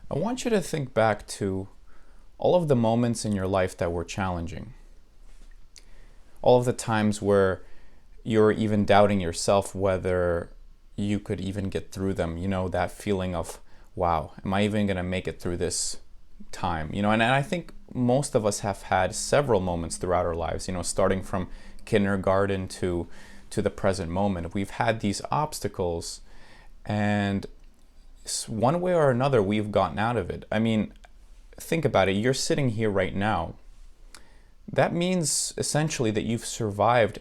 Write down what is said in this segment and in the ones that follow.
I want you to think back to all of the moments in your life that were challenging. All of the times where you're even doubting yourself whether you could even get through them. You know, that feeling of, wow, am I even going to make it through this time? You know, and I think most of us have had several moments throughout our lives, you know, starting from kindergarten to the present moment. We've had these obstacles, and one way or another, we've gotten out of it. I mean, think about it. You're sitting here right now. That means essentially that you've survived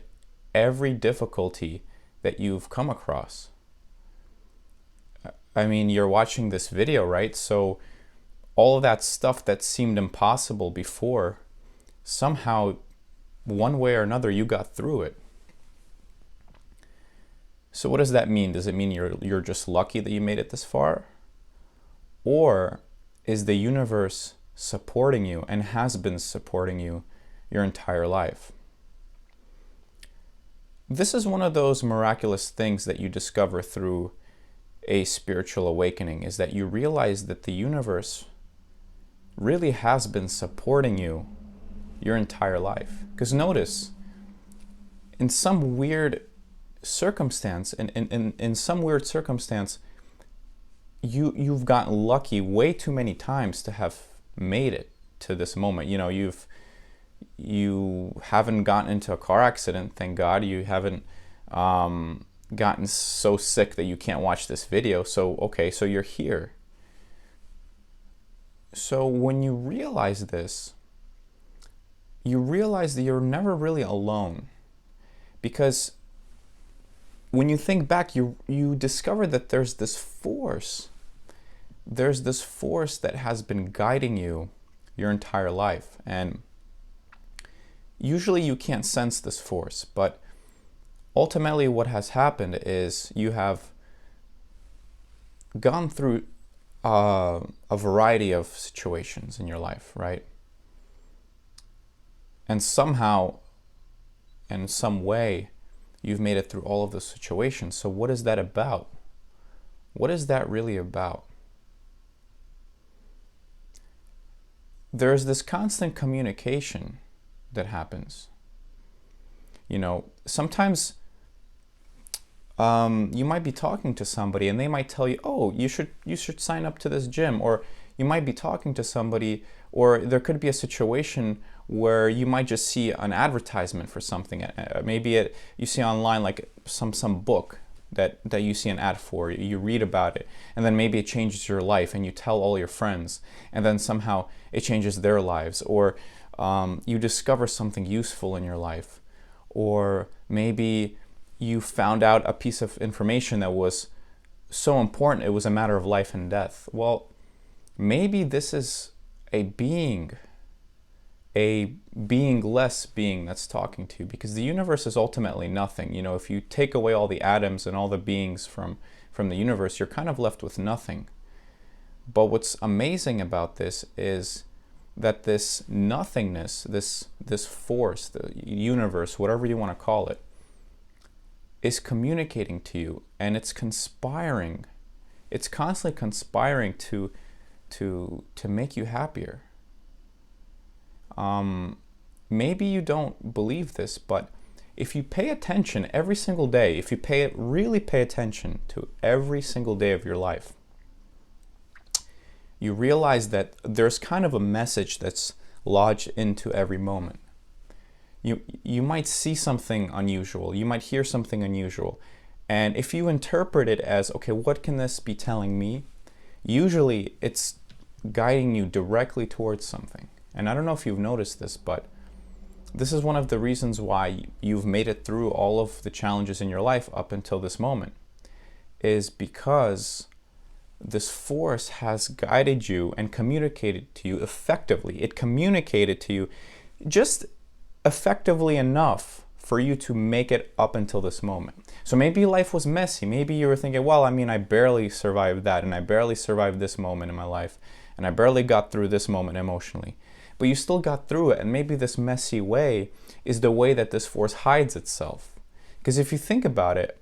every difficulty that you've come across. I mean, you're watching this video, right? So all of that stuff that seemed impossible before, somehow, one way or another, you got through it. So what does that mean? Does it mean you're just lucky that you made it this far? Or is the universe supporting you and has been supporting you your entire life? This is one of those miraculous things that you discover through a spiritual awakening, is that you realize that the universe really has been supporting you your entire life. Because notice, in some weird circumstance, in some weird circumstance, you've gotten lucky way too many times to have made it to this moment. You know, you haven't gotten into a car accident, thank God. You haven't gotten so sick that you can't watch this video. So okay, so you're here. So when you realize this, you realize that you're never really alone, because when you think back, you discover that there's this force that has been guiding you your entire life. And usually you can't sense this force, but ultimately what has happened is you have gone through a variety of situations in your life, right? And somehow, in some way, you've made it through all of those situations. So what is that about? What is that really about? There's this constant communication that happens. You know, sometimes you might be talking to somebody and they might tell you, oh, you should sign up to this gym. Or you might be talking to somebody, or there could be a situation where you might just see an advertisement for something. Maybe you see online like some book that you see an ad for, you read about it, and then maybe it changes your life and you tell all your friends, and then somehow it changes their lives. Or you discover something useful in your life. Or maybe you found out a piece of information that was so important it was a matter of life and death. Well, maybe this is a beingless being that's talking to you, because the universe is ultimately nothing. You know, if you take away all the atoms and all the beings from the universe, you're kind of left with nothing. But what's amazing about this is that this nothingness, this force, the universe, whatever you want to call it, is communicating to you, and it's conspiring. It's constantly conspiring to make you happier. Maybe you don't believe this, but if you pay attention every single day, if you really pay attention to every single day of your life, you realize that there's kind of a message that's lodged into every moment. You might see something unusual, you might hear something unusual, and if you interpret it as, okay, what can this be telling me? Usually it's guiding you directly towards something. And I don't know if you've noticed this, but this is one of the reasons why you've made it through all of the challenges in your life up until this moment, is because this force has guided you and communicated to you effectively. It communicated to you just effectively enough for you to make it up until this moment. So maybe life was messy. Maybe you were thinking, well, I mean, I barely survived that, and I barely survived this moment in my life, and I barely got through this moment emotionally. But you still got through it, and maybe this messy way is the way that this force hides itself. Because if you think about it,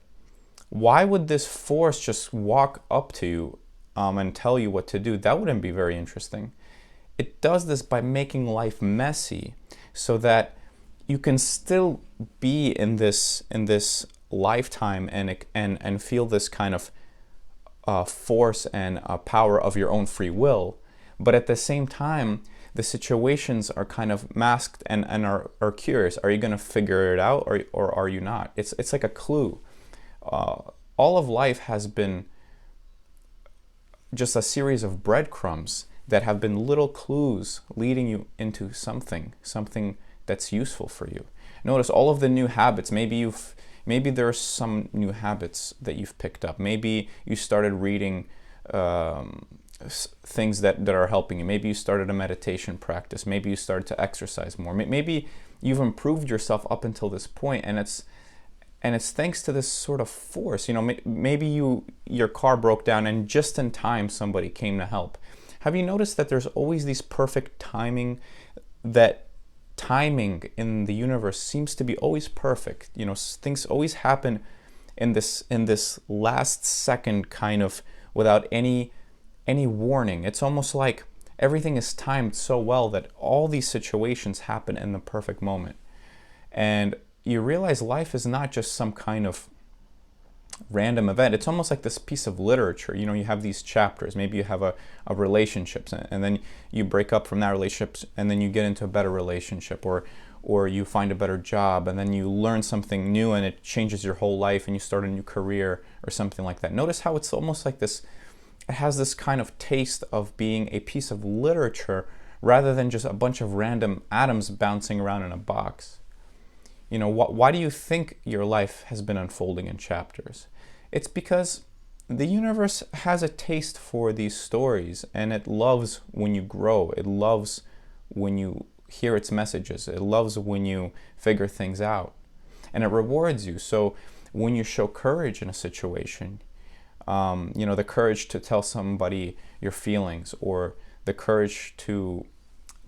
why would this force just walk up to you and tell you what to do, that wouldn't be very interesting. It does this by making life messy so that you can still be in this lifetime and feel this kind of force and power of your own free will, but at the same time the situations are kind of masked and are curious. Are you going to figure it out, or are you not? It's like a clue. All of life has been just a series of breadcrumbs that have been little clues leading you into something that's useful for you. Notice all of the new habits. Maybe there are some new habits that you've picked up. Maybe you started reading things that are helping you. Maybe you started a meditation practice. Maybe you started to exercise more. Maybe you've improved yourself up until this point, and it's thanks to this sort of force. Maybe your car broke down, and just in time somebody came to help. Have you noticed that there's always these perfect timing? That timing in the universe seems to be always perfect. Things always happen in this last second, kind of without any warning. It's almost like everything is timed so well that all these situations happen in the perfect moment. And you realize life is not just some kind of random event. It's almost like this piece of literature. You have these chapters. Maybe you have a relationship, and then you break up from that relationship, and then you get into a better relationship, or you find a better job, and then you learn something new, and it changes your whole life, and you start a new career or something like that. Notice how it's almost like this. It has this kind of taste of being a piece of literature rather than just a bunch of random atoms bouncing around in a box. Why do you think your life has been unfolding in chapters? It's because the universe has a taste for these stories, and it loves when you grow. It loves when you hear its messages. It loves when you figure things out, and it rewards you. So when you show courage in a situation, the courage to tell somebody your feelings, or the courage to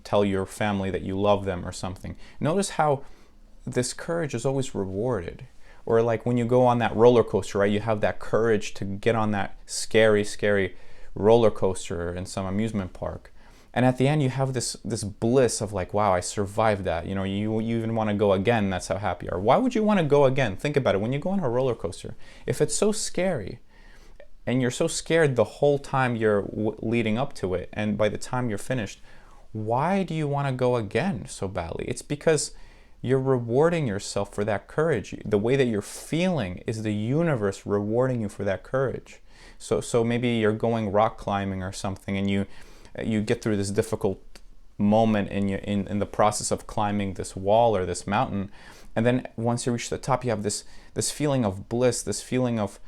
tell your family that you love them or something, notice how this courage is always rewarded. Or like when you go on that roller coaster, right? You have that courage to get on that scary, scary roller coaster in some amusement park. And at the end, you have this bliss of like, wow, I survived that. You even want to go again. That's how happy you are. Why would you want to go again? Think about it. When you go on a roller coaster, if it's so scary, and you're so scared the whole time you're leading up to it, and by the time you're finished, why do you want to go again so badly? It's because you're rewarding yourself for that courage. The way that you're feeling is the universe rewarding you for that courage. So maybe you're going rock climbing or something, and you get through this difficult moment in the process of climbing this wall or this mountain, and then once you reach the top, you have this feeling of bliss, this feeling of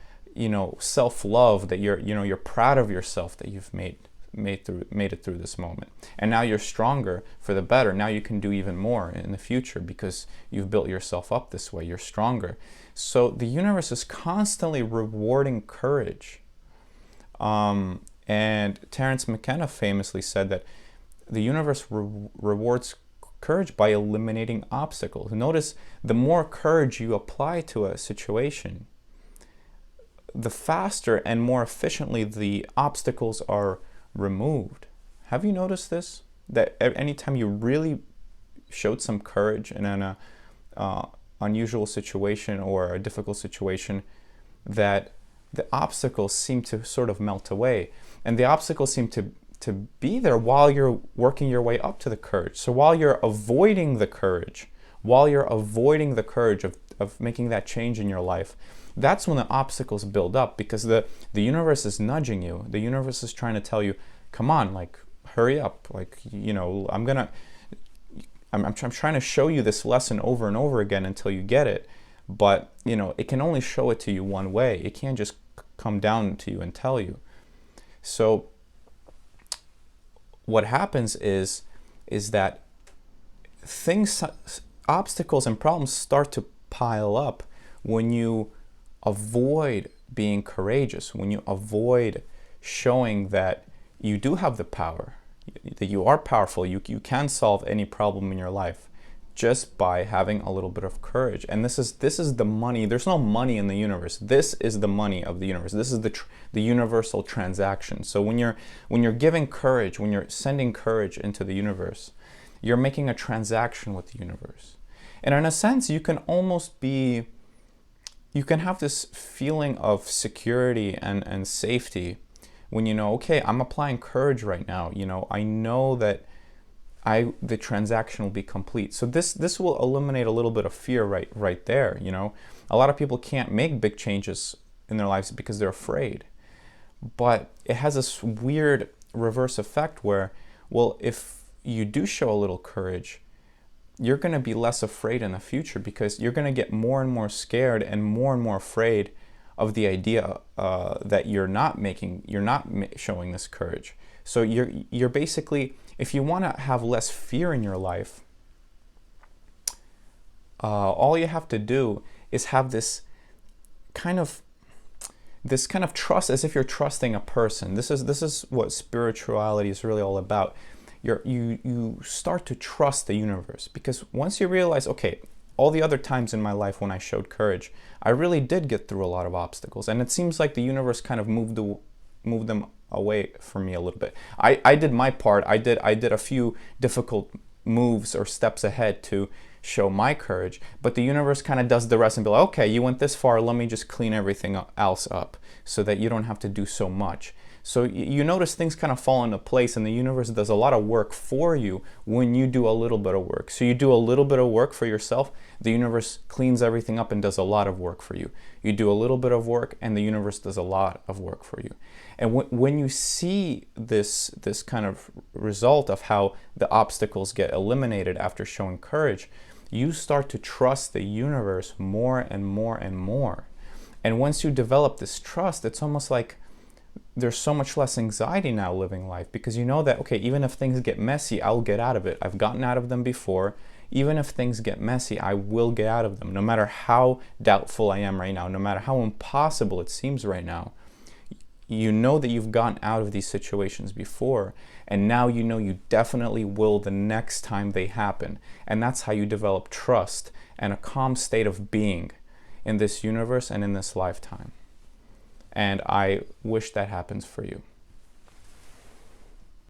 self-love, that you're proud of yourself, that you've made it through this moment, and now you're stronger for the better. Now you can do even more in the future because you've built yourself up this way. You're stronger. So the universe is constantly rewarding courage. And Terence McKenna famously said that the universe rewards courage by eliminating obstacles. Notice, the more courage you apply to a situation, the faster and more efficiently the obstacles are removed. Have you noticed this? That anytime you really showed some courage in an unusual situation or a difficult situation, that the obstacles seem to sort of melt away. And the obstacles seem to be there while you're working your way up to the courage. So while you're avoiding the courage of making that change in your life, that's when the obstacles build up, because the universe is nudging you. The universe is trying to tell you, come on, like, hurry up. Like, I'm trying to show you this lesson over and over again until you get it. But, it can only show it to you one way. It can't just come down to you and tell you. So what happens is that obstacles and problems start to pile up when you avoid being courageous, when you avoid showing that you do have the power, that you are powerful, you can solve any problem in your life. just by having a little bit of courage. And this is the money. There's no money in the universe. This is the money of the universe. This is the universal transaction. So when you're giving courage, when you're sending courage into the universe, you're making a transaction with the universe. And in a sense, you can have this feeling of security and safety when you know, okay, I'm applying courage right now. I know that the transaction will be complete. So this will eliminate a little bit of fear right there. A lot of people can't make big changes in their lives because they're afraid. But it has this weird reverse effect where, well, if you do show a little courage, you're going to be less afraid in the future, because you're going to get more and more scared and more afraid of the idea that you're not showing this courage. So you're basically, if you want to have less fear in your life, all you have to do is have this kind of trust, as if you're trusting a person. This is what spirituality is really all about. You start to trust the universe, because once you realize, okay, all the other times in my life when I showed courage, I really did get through a lot of obstacles, and it seems like the universe kind of moved them away from me a little bit. I did my part. I did a few difficult moves or steps ahead to show my courage, but the universe kind of does the rest and be like, okay, you went this far, let me just clean everything else up so that you don't have to do so much. So you notice things kind of fall into place, and the universe does a lot of work for you when you do a little bit of work. So you do a little bit of work for yourself, the universe cleans everything up and does a lot of work for you. You do a little bit of work, and the universe does a lot of work for you. And when you see this kind of result of how the obstacles get eliminated after showing courage, you start to trust the universe more and more and more. And once you develop this trust, it's almost like there's so much less anxiety now living life, because you know that, okay, even if things get messy, I'll get out of it. I've gotten out of them before. Even if things get messy, I will get out of them. No matter how doubtful I am right now, no matter how impossible it seems right now, you know that you've gotten out of these situations before, and now you know you definitely will the next time they happen. And that's how you develop trust and a calm state of being in this universe and in this lifetime. And I wish that happens for you.